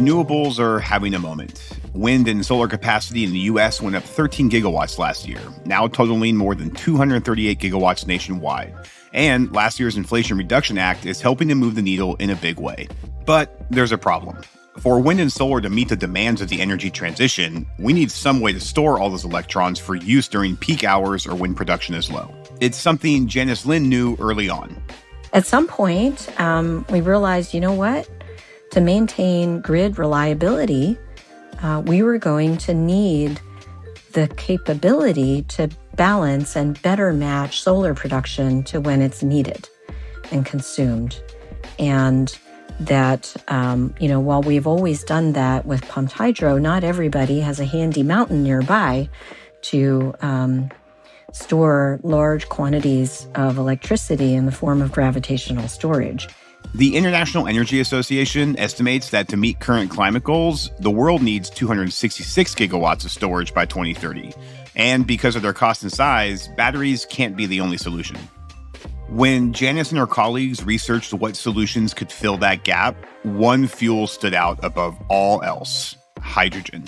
Renewables are having a moment. Wind and solar capacity in the U.S. went up 13 gigawatts last year, now totaling more than 238 gigawatts nationwide. And last year's Inflation Reduction Act is helping to move the needle in a big way. But there's a problem. For wind and solar to meet the demands of the energy transition, we need some way to store all those electrons for use during peak hours or when production is low. It's something Janice Lin knew early on. At some point, we realized, you know what? To maintain grid reliability, we were going to need the capability to balance and better match solar production to when it's needed and consumed. And that, while we've always done that with pumped hydro, not everybody has a handy mountain nearby to store large quantities of electricity in the form of gravitational storage. The International Energy Association estimates that to meet current climate goals, the world needs 266 gigawatts of storage by 2030. And because of their cost and size, batteries can't be the only solution. When Janice and her colleagues researched what solutions could fill that gap, one fuel stood out above all else: hydrogen.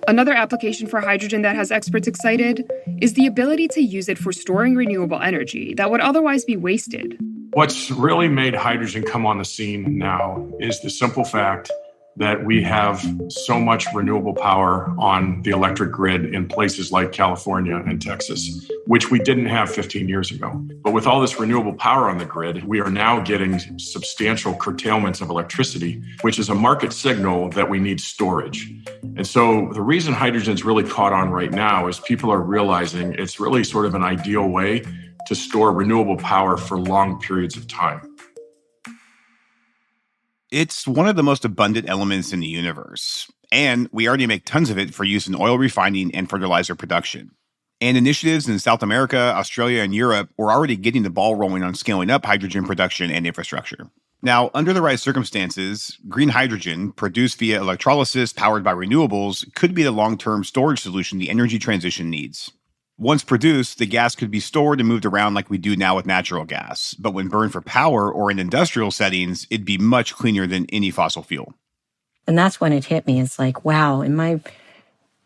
Another application for hydrogen that has experts excited is the ability to use it for storing renewable energy that would otherwise be wasted. What's really made hydrogen come on the scene now is the simple fact that we have so much renewable power on the electric grid in places like California and Texas, which we didn't have 15 years ago. But with all this renewable power on the grid, we are now getting substantial curtailments of electricity, which is a market signal that we need storage. And so the reason hydrogen's really caught on right now is people are realizing it's really sort of an ideal way to store renewable power for long periods of time. It's one of the most abundant elements in the universe, and we already make tons of it for use in oil refining and fertilizer production. And initiatives in South America, Australia, and Europe were already getting the ball rolling on scaling up hydrogen production and infrastructure. Now, under the right circumstances, green hydrogen, produced via electrolysis powered by renewables, could be the long-term storage solution the energy transition needs. Once produced, the gas could be stored and moved around like we do now with natural gas. But when burned for power or in industrial settings, it'd be much cleaner than any fossil fuel. And that's when it hit me. It's like, wow, in my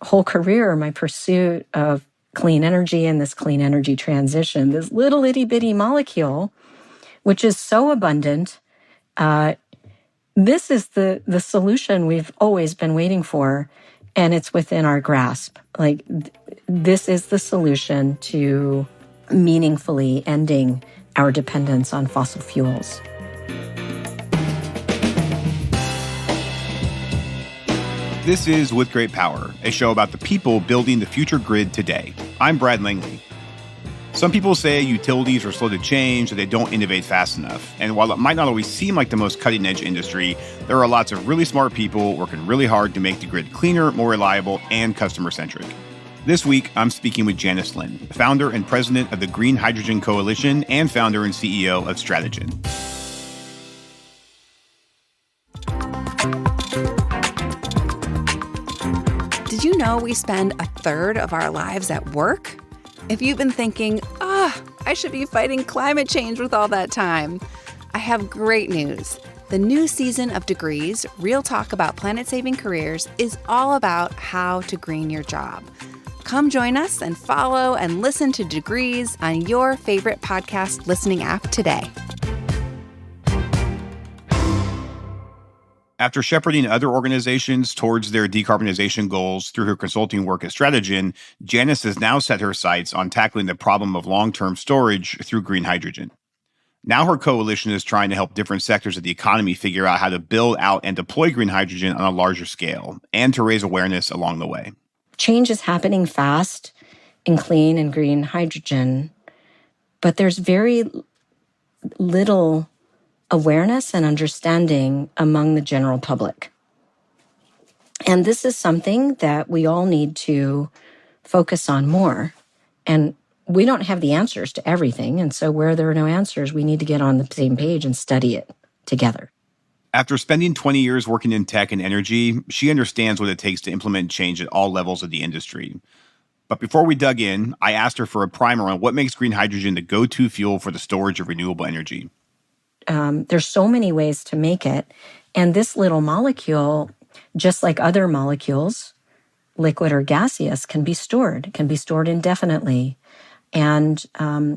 whole career, my pursuit of clean energy and this clean energy transition, this little itty bitty molecule, which is so abundant, this is the solution we've always been waiting for. And it's within our grasp. Like, this is the solution to meaningfully ending our dependence on fossil fuels. This is With Great Power, a show about the people building the future grid today. I'm Brad Langley. Some people say utilities are slow to change, or they don't innovate fast enough. And while it might not always seem like the most cutting-edge industry, there are lots of really smart people working really hard to make the grid cleaner, more reliable, and customer-centric. This week, I'm speaking with Janice Lin, founder and president of the Green Hydrogen Coalition and founder and CEO of Stratogen. Did you know we spend a third of our lives at work? If you've been thinking, I should be fighting climate change with all that time, I have great news. The new season of Degrees, Real Talk About Planet-Saving Careers, is all about how to green your job. Come join us and follow and listen to Degrees on your favorite podcast listening app today. After shepherding other organizations towards their decarbonization goals through her consulting work at Stratogen, Janice has now set her sights on tackling the problem of long-term storage through green hydrogen. Now her coalition is trying to help different sectors of the economy figure out how to build out and deploy green hydrogen on a larger scale, and to raise awareness along the way. Change is happening fast in clean and green hydrogen, but there's very little awareness and understanding among the general public. And this is something that we all need to focus on more. And we don't have the answers to everything. And so where there are no answers, we need to get on the same page and study it together. After spending 20 years working in tech and energy, she understands what it takes to implement change at all levels of the industry. But before we dug in, I asked her for a primer on what makes green hydrogen the go-to fuel for the storage of renewable energy. There's so many ways to make it. And this little molecule, just like other molecules, liquid or gaseous, can be stored. It can be stored indefinitely. And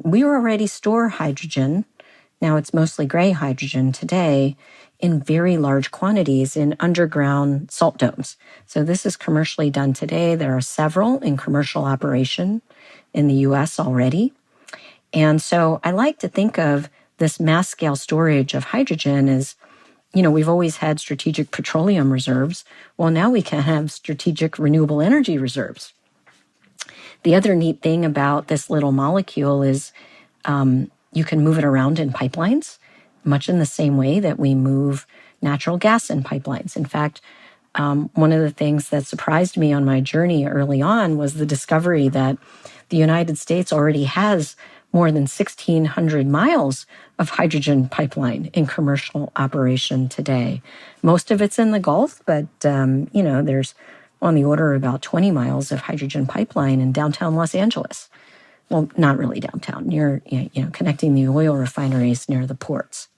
we already store hydrogen. Now it's mostly gray hydrogen today in very large quantities in underground salt domes. So this is commercially done today. There are several in commercial operation in the US already. And so I like to think of this mass scale storage of hydrogen as, we've always had strategic petroleum reserves. Well, now we can have strategic renewable energy reserves. The other neat thing about this little molecule is you can move it around in pipelines, much in the same way that we move natural gas in pipelines. In fact, one of the things that surprised me on my journey early on was the discovery that the United States already has more than 1,600 miles of hydrogen pipeline in commercial operation today. Most of it's in the Gulf, but, there's on the order of about 20 miles of hydrogen pipeline in downtown Los Angeles. Well, not really downtown, near, connecting the oil refineries near the ports.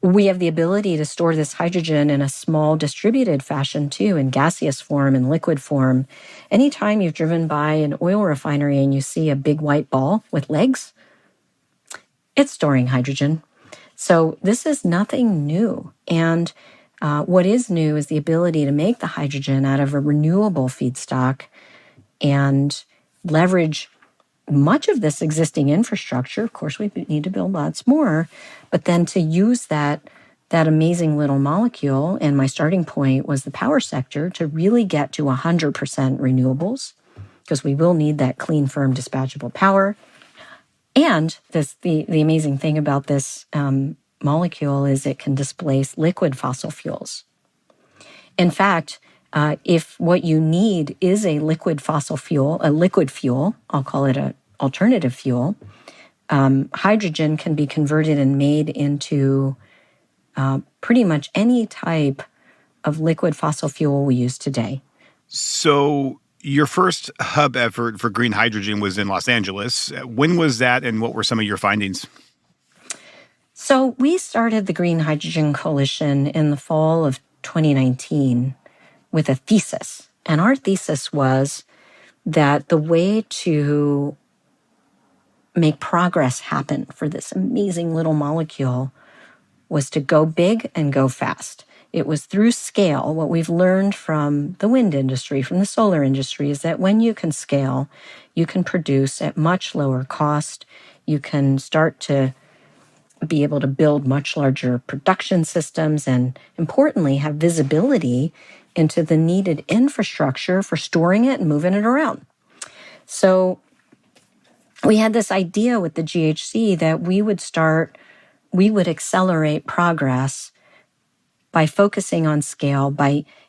We have the ability to store this hydrogen in a small distributed fashion too, in gaseous form and liquid form. Anytime you've driven by an oil refinery and you see a big white ball with legs, it's storing hydrogen. So this is nothing new. And what is new is the ability to make the hydrogen out of a renewable feedstock and leverage much of this existing infrastructure. Of course, we need to build lots more, but then to use that amazing little molecule, and my starting point was the power sector, to really get to 100% renewables, because we will need that clean, firm, dispatchable power. And the amazing thing about this molecule is it can displace liquid fossil fuels. In fact, if what you need is a liquid fossil fuel, a liquid fuel, I'll call it an alternative fuel, hydrogen can be converted and made into pretty much any type of liquid fossil fuel we use today. So your first hub effort for green hydrogen was in Los Angeles. When was that, and what were some of your findings? So we started the Green Hydrogen Coalition in the fall of 2019 with a thesis. And our thesis was that the way to make progress happen for this amazing little molecule was to go big and go fast. It was through scale. What we've learned from the wind industry, from the solar industry, is that when you can scale, you can produce at much lower cost. You can start to be able to build much larger production systems and, importantly, have visibility into the needed infrastructure for storing it and moving it around. So we had this idea with the GHC that we would accelerate progress by focusing on scale,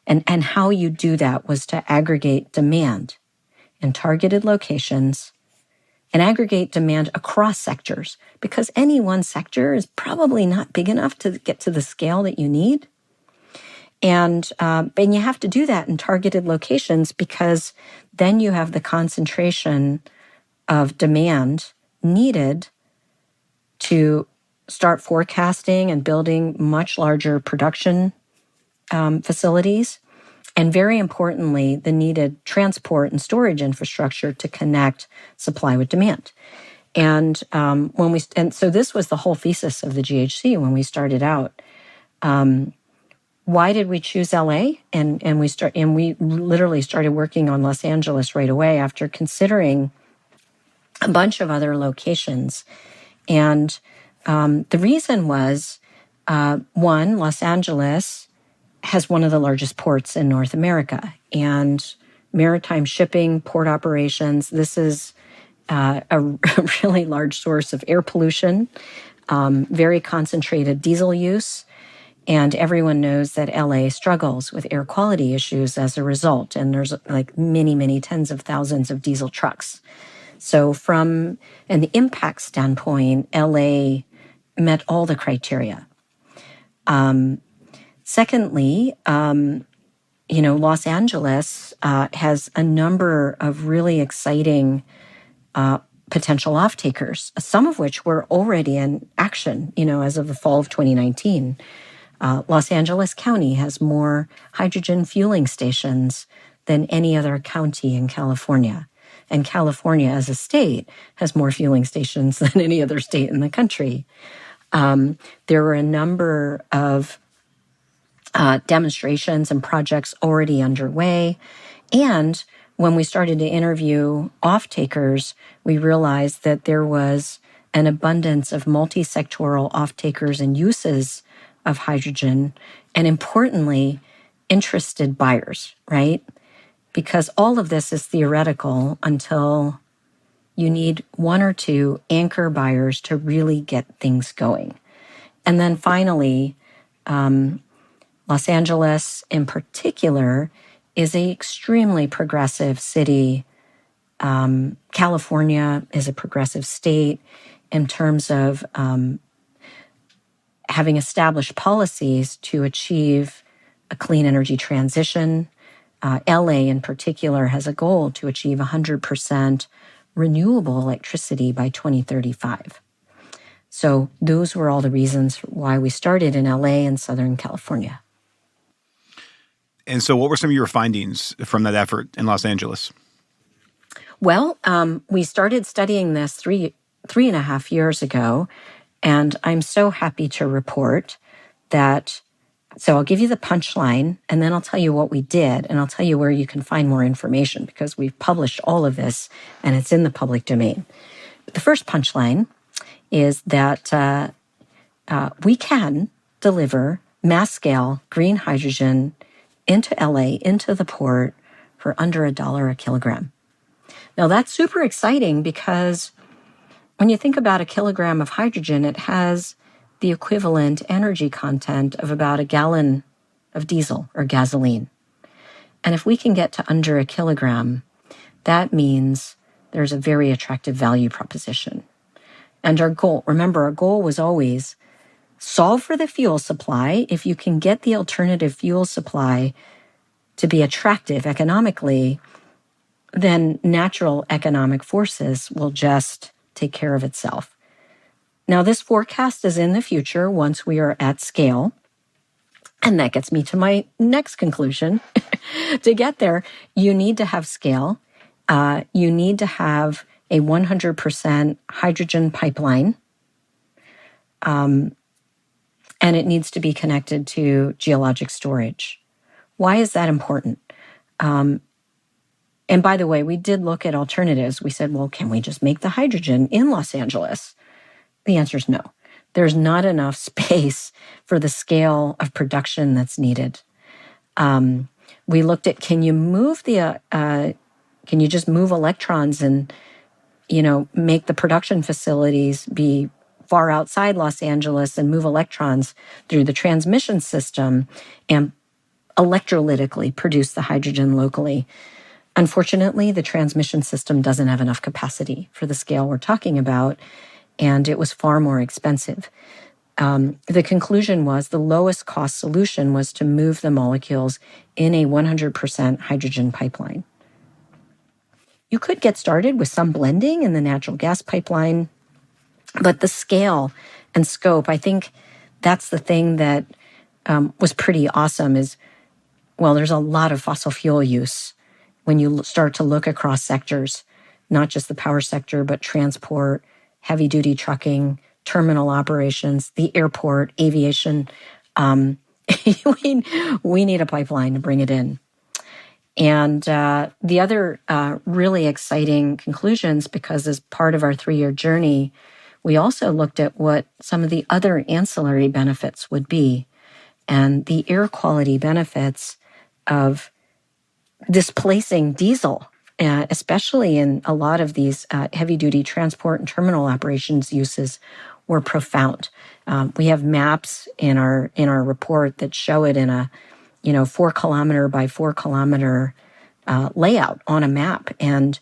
and how you do that was to aggregate demand in targeted locations and aggregate demand across sectors, because any one sector is probably not big enough to get to the scale that you need. And you have to do that in targeted locations, because then you have the concentration of demand needed to start forecasting and building much larger production facilities. And very importantly, the needed transport and storage infrastructure to connect supply with demand. And so this was the whole thesis of the GHC when we started out. Why did we choose LA? And we literally started working on Los Angeles right away after considering a bunch of other locations. And the reason was, one, Los Angeles has one of the largest ports in North America, and maritime shipping, port operations. This is a really large source of air pollution, very concentrated diesel use, and everyone knows that LA struggles with air quality issues as a result, and there's like many, many tens of thousands of diesel trucks. So from an impact standpoint, LA met all the criteria. Secondly, Los Angeles has a number of really exciting potential off-takers, some of which were already in action, as of the fall of 2019. Los Angeles County has more hydrogen fueling stations than any other county in California. And California as a state has more fueling stations than any other state in the country. There were a number of demonstrations and projects already underway. And when we started to interview off-takers, we realized that there was an abundance of multi-sectoral off-takers and uses of hydrogen, and importantly, interested buyers, right? Because all of this is theoretical until you need one or two anchor buyers to really get things going. And then finally, Los Angeles in particular is an extremely progressive city. California is a progressive state in terms of having established policies to achieve a clean energy transition. LA in particular has a goal to achieve 100% renewable electricity by 2035. So those were all the reasons why we started in LA and Southern California. And so what were some of your findings from that effort in Los Angeles? Well, we started studying this three and a half years ago, and I'm so happy to report that. So I'll give you the punchline, and then I'll tell you what we did, and I'll tell you where you can find more information, because we've published all of this, and it's in the public domain. But the first punchline is that we can deliver mass-scale green hydrogen into LA, into the port, for under $1 a kilogram. Now, that's super exciting because when you think about a kilogram of hydrogen, it has the equivalent energy content of about a gallon of diesel or gasoline. And if we can get to under a kilogram, that means there's a very attractive value proposition. And our goal was always solve for the fuel supply. If you can get the alternative fuel supply to be attractive economically, then natural economic forces will just take care of itself. Now, this forecast is in the future once we are at scale. And that gets me to my next conclusion. To get there, you need to have scale. You need to have a 100% hydrogen pipeline. And it needs to be connected to geologic storage. Why is that important? And by the way, we did look at alternatives. We said, well, can we just make the hydrogen in Los Angeles? The answer is no. There's not enough space for the scale of production that's needed. We looked at, can you just move electrons and, make the production facilities be far outside Los Angeles and move electrons through the transmission system and electrolytically produce the hydrogen locally? Unfortunately, the transmission system doesn't have enough capacity for the scale we're talking about, and it was far more expensive. The conclusion was the lowest cost solution was to move the molecules in a 100% hydrogen pipeline. You could get started with some blending in the natural gas pipeline, but the scale and scope, I think that's the thing that was pretty awesome is, well, there's a lot of fossil fuel use when you start to look across sectors, not just the power sector, but transport, heavy-duty trucking, terminal operations, the airport, aviation. We need a pipeline to bring it in. And the other really exciting conclusions, because as part of our 3-year journey, we also looked at what some of the other ancillary benefits would be, and the air quality benefits of displacing diesel, especially in a lot of these heavy-duty transport and terminal operations uses, were profound. We have maps in our report that show it in a 4 kilometer by 4 kilometer layout on a map, and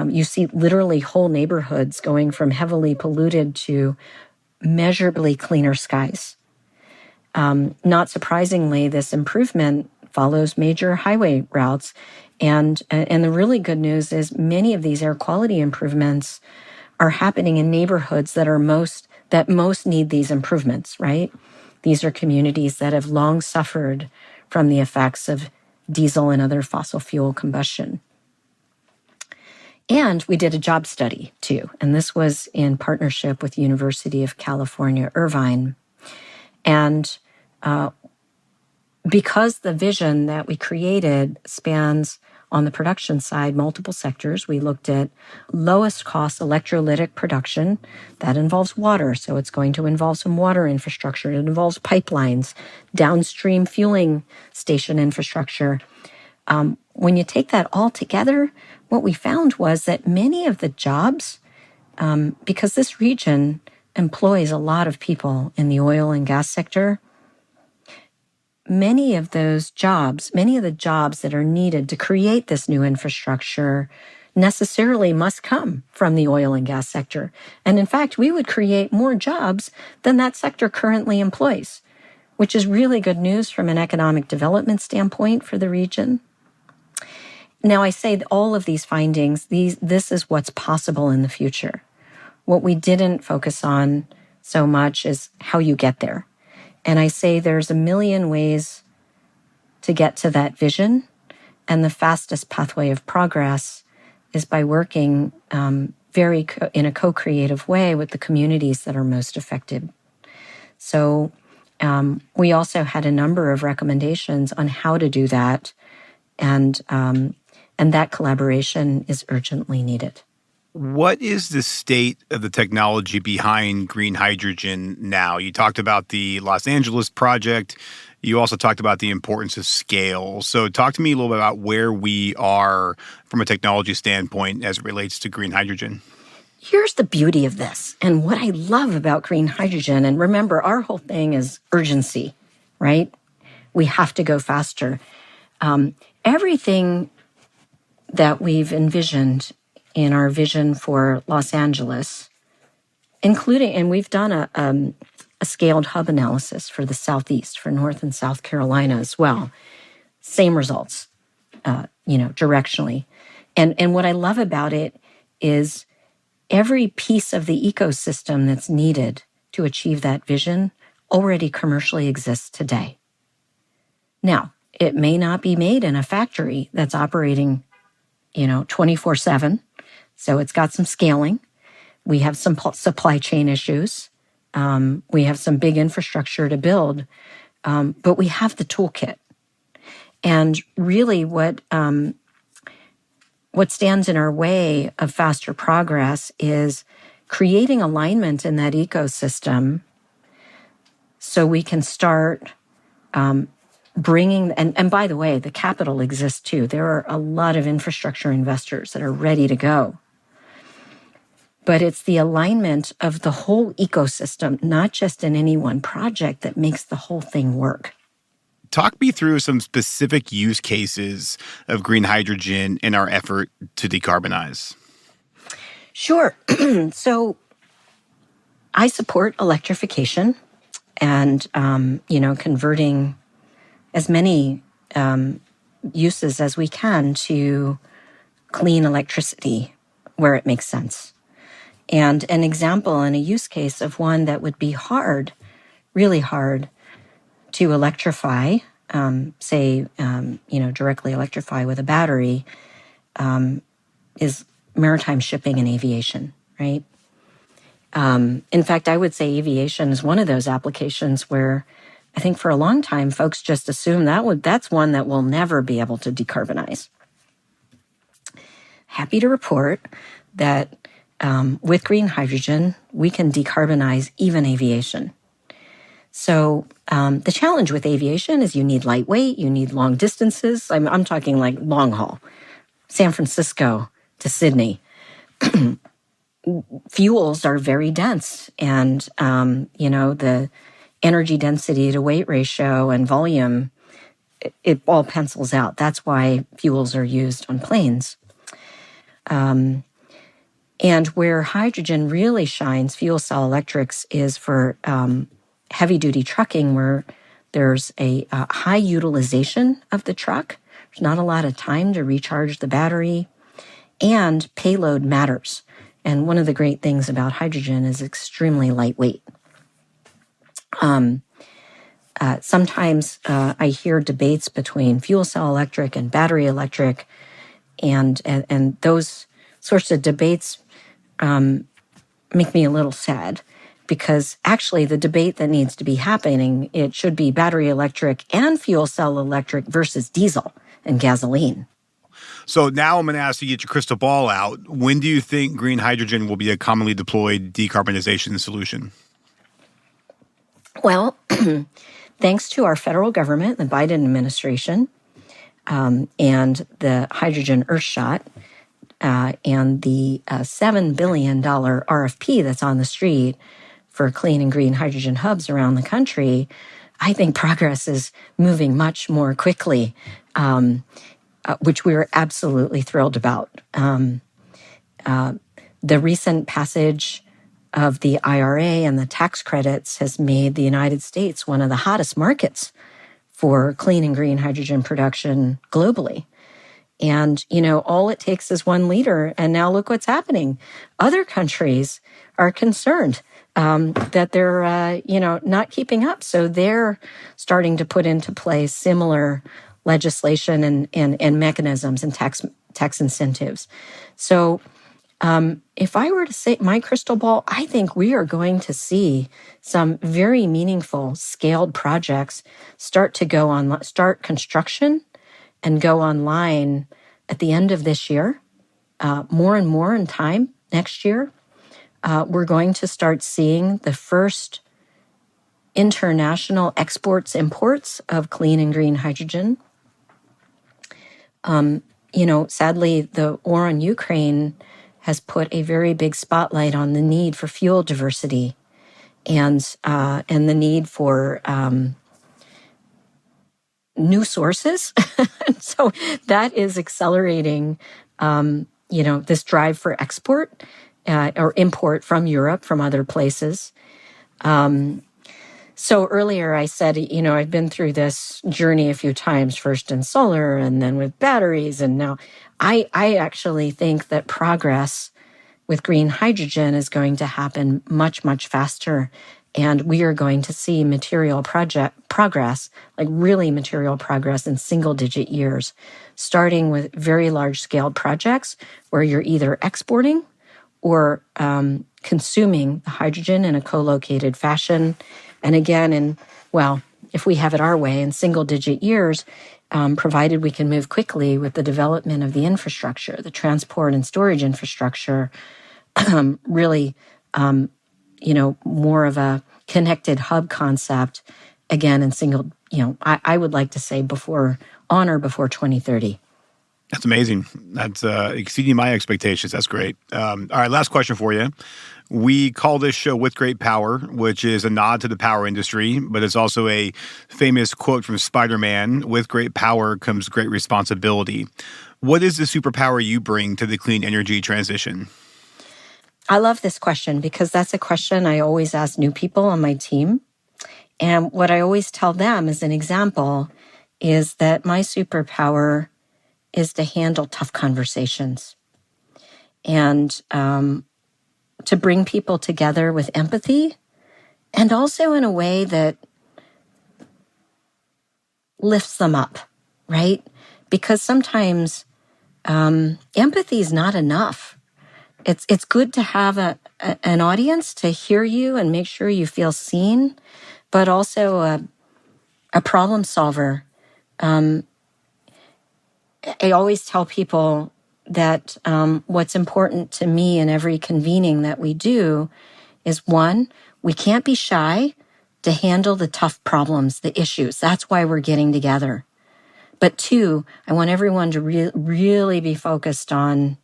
you see literally whole neighborhoods going from heavily polluted to measurably cleaner skies. Not surprisingly, this improvement follows major highway routes. And the really good news is many of these air quality improvements are happening in neighborhoods that most need these improvements, right? These are communities that have long suffered from the effects of diesel and other fossil fuel combustion. And we did a job study too, and this was in partnership with the University of California, Irvine. And because the vision that we created spans on the production side multiple sectors, we looked at lowest cost electrolytic production. That involves water, so it's going to involve some water infrastructure. It involves pipelines, downstream fueling station infrastructure. When you take that all together, what we found was that many of the jobs, because this region employs a lot of people in the oil and gas sector, many of the jobs that are needed to create this new infrastructure necessarily must come from the oil and gas sector. And in fact, we would create more jobs than that sector currently employs, which is really good news from an economic development standpoint for the region. Now, I say that all of these findings, this is what's possible in the future. What we didn't focus on so much is how you get there. And I say there's a million ways to get to that vision, and the fastest pathway of progress is by working in a co-creative way with the communities that are most affected. So we also had a number of recommendations on how to do that, and that collaboration is urgently needed. What is the state of the technology behind green hydrogen now? You talked about the Los Angeles project. You also talked about the importance of scale. So talk to me a little bit about where we are from a technology standpoint as it relates to green hydrogen. Here's the beauty of this, and what I love about green hydrogen, and remember, our whole thing is urgency, right? We have to go faster. Everything that we've envisioned in our vision for Los Angeles, including, and we've done a scaled hub analysis for the Southeast, for North and South Carolina as well. Same results, directionally. And what I love about it is every piece of the ecosystem that's needed to achieve that vision already commercially exists today. Now, it may not be made in a factory that's operating 24/7. So it's got some scaling. We have some supply chain issues. We have some big infrastructure to build, but we have the toolkit. And really what stands in our way of faster progress is creating alignment in that ecosystem so we can start bringing, and by the way, the capital exists too. There are a lot of infrastructure investors that are ready to go. But it's the alignment of the whole ecosystem, not just in any one project, that makes the whole thing work. Talk me through some specific use cases of green hydrogen in our effort to decarbonize. Sure. So I support electrification and, converting as many uses as we can to clean electricity where it makes sense. And an example and a use case of one that would be hard, really hard to electrify, directly electrify with a battery, is maritime shipping and aviation, right? In fact, I would say aviation is one of those applications where I think for a long time, folks just assume that's one that will never be able to decarbonize. Happy to report that with green hydrogen, we can decarbonize even aviation. So the challenge with aviation is you need lightweight, you need long distances. I'm talking like long haul, San Francisco to Sydney. Fuels are very dense, and the energy density to weight ratio and volume, it all pencils out. That's why fuels are used on planes. And where hydrogen really shines, fuel cell electrics, is for heavy-duty trucking, where There's a high utilization of the truck. There's not a lot of time to recharge the battery, and payload matters. And one of the great things about hydrogen is extremely lightweight. Sometimes I hear debates between fuel cell electric and battery electric, and those sorts of debates make me a little sad, because actually the debate that needs to be happening, it should be battery electric and fuel cell electric versus diesel and gasoline. So now I'm going to ask you to get your crystal ball out. When do you think green hydrogen will be a commonly deployed decarbonization solution? Well, thanks to our federal government, the Biden administration, and the Hydrogen Earthshot, and the $7 billion RFP that's on the street for clean and green hydrogen hubs around the country, I think progress is moving much more quickly, which we're absolutely thrilled about. The recent passage of the IRA and the tax credits has made the United States one of the hottest markets for clean and green hydrogen production globally. And, all it takes is one leader. And now look what's happening. Other countries are concerned that they're, not keeping up. So they're starting to put into place similar legislation and mechanisms and tax incentives. So if I were to say my crystal ball, I think we are going to see some very meaningful scaled projects start construction and go online at the end of this year, more and more in time next year. We're going to start seeing the first international exports, imports of clean and green hydrogen. Sadly, the war on Ukraine has put a very big spotlight on the need for fuel diversity and the need for new sources. So that is accelerating, this drive for export or import from Europe, from other places. So earlier I said, I've been through this journey a few times, first in solar and then with batteries. And now I actually think that progress with green hydrogen is going to happen much, much faster. And we are going to see material progress, like really material progress in single-digit years, starting with very large-scale projects where you're either exporting or consuming the hydrogen in a co-located fashion. And again, if we have it our way, in single-digit years, provided we can move quickly with the development of the infrastructure, the transport and storage infrastructure, really more of a connected hub concept, again, in single, I would like to say before 2030. That's amazing. That's exceeding my expectations. That's great. All right, last question for you. We call this show With Great Power, which is a nod to the power industry, but it's also a famous quote from Spider-Man: with great power comes great responsibility. What is the superpower you bring to the clean energy transition? I love this question because that's a question I always ask new people on my team. And what I always tell them as an example is that my superpower is to handle tough conversations and to bring people together with empathy, and also in a way that lifts them up, right? Because sometimes empathy is not enough. It's good to have an audience to hear you and make sure you feel seen, but also a problem solver. I always tell people that what's important to me in every convening that we do is, one, we can't be shy to handle the tough problems, the issues. That's why we're getting together. But two, I want everyone to really be focused on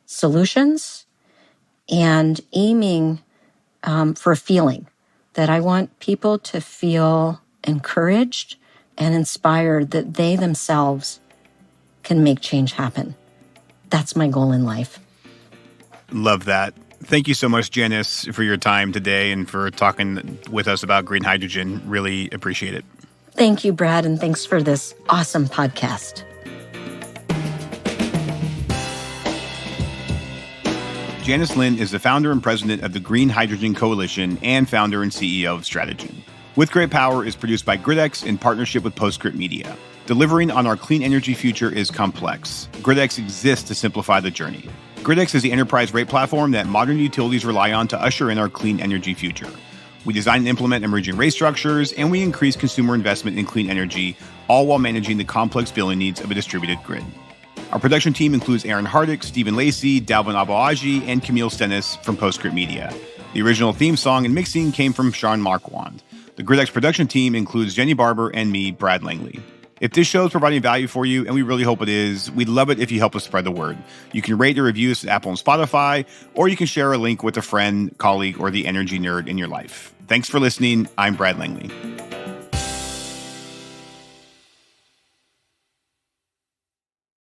solutions and aiming for a feeling that I want people to feel encouraged and inspired that they themselves can make change happen. That's my goal in life. Love that. Thank you so much, Janice, for your time today and for talking with us about green hydrogen. Really appreciate it. Thank you, Brad, and thanks for this awesome podcast. Janice Lin is the founder and president of the Green Hydrogen Coalition and founder and CEO of Strategy. With Great Power is produced by GridX in partnership with Postscript Media. Delivering on our clean energy future is complex. GridX exists to simplify the journey. GridX is the enterprise rate platform that modern utilities rely on to usher in our clean energy future. We design and implement emerging rate structures, and we increase consumer investment in clean energy, all while managing the complex billing needs of a distributed grid. Our production team includes Aaron Hardick, Stephen Lacey, Dalvin Abawaji, and Camille Stennis from Postscript Media. The original theme song and mixing came from Sean Marquand. The GridX production team includes Jenny Barber and me, Brad Langley. If this show is providing value for you, and we really hope it is, we'd love it if you help us spread the word. You can rate or review us at Apple and Spotify, or you can share a link with a friend, colleague, or the energy nerd in your life. Thanks for listening. I'm Brad Langley.